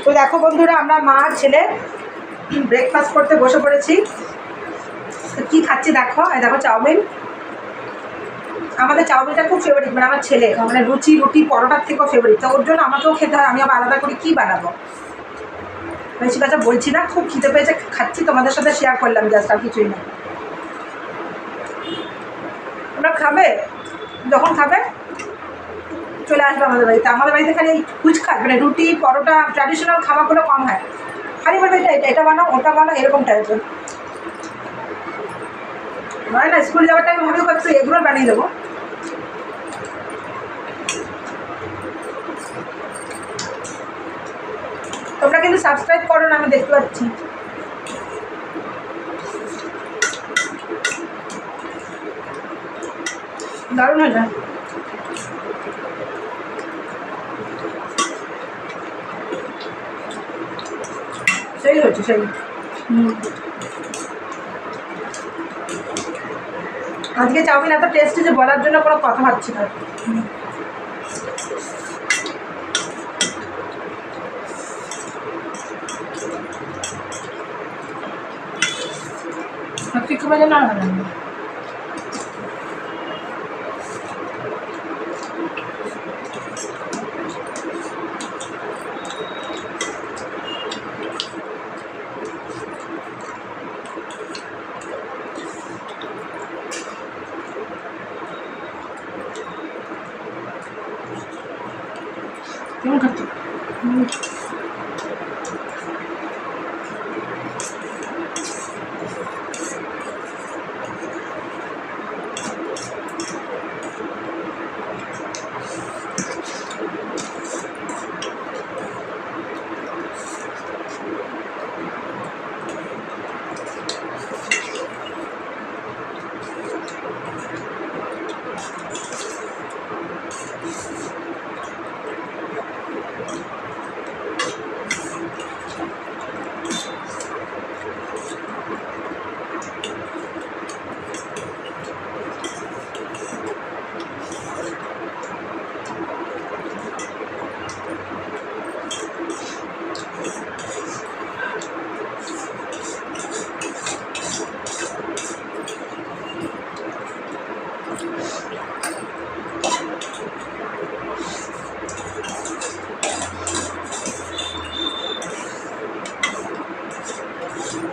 তো দেখো বন্ধুরা, আমরা মা আর ছেলে ব্রেকফাস্ট করতে বসে পড়েছি। তো কী খাচ্ছি দেখো, দেখো চাউমিন। আমাদের চাউমিনটা খুব ফেভারিট, মানে আমার ছেলে মানে রুটি পরোটার থেকেও ফেভারিট। তো ওর জন্য আমাকেও খেতে হয়, আমি আবার আলাদা করে কী বানাবো, বেশি কথা বলছি না, খুব খিদে পেয়েছে, খাচ্ছি, তোমাদের সাথে শেয়ার করলাম জাস্ট, আর কিছুই না। তোমরা খাবে, যখন খাবে চলে আসবে আমাদের বাড়িতে। আমাদের বাড়িতে খালি ফুচকা, মানে রুটি পরোটা ট্র্যাডিশনাল খাবারগুলো কম হয়, খালি বলবে এটা বানাও ওটা বানাও এরকম টাইপের। মানে না, স্কুল যাওয়ার টাইমে ভাবি একটু এগুলো বানিয়ে দেবো। তোমরা কিন্তু সাবস্ক্রাইব করো না, আমি দেখতে পাচ্ছি। দারুণ হয় না? সেই হচ্ছে সেই। আজকে চাউমিন এত টেস্টি যে বলার জন্য কোনো কথা পাচ্ছি না। কিছু বাজে না কেমন খাচ্ছি।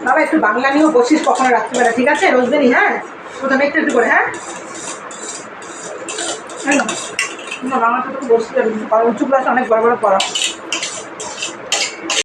বাবা একটু বাংলা নিয়েও বসিস কখনো রাত্রিবেলা, ঠিক আছে? রোজদিনই, হ্যাঁ, প্রথমে একটু একটু করে, হ্যাঁ না বাংলাটা তো বসতে যাবে, উঁচু ক্লাসে অনেক বড় বড় পড়া।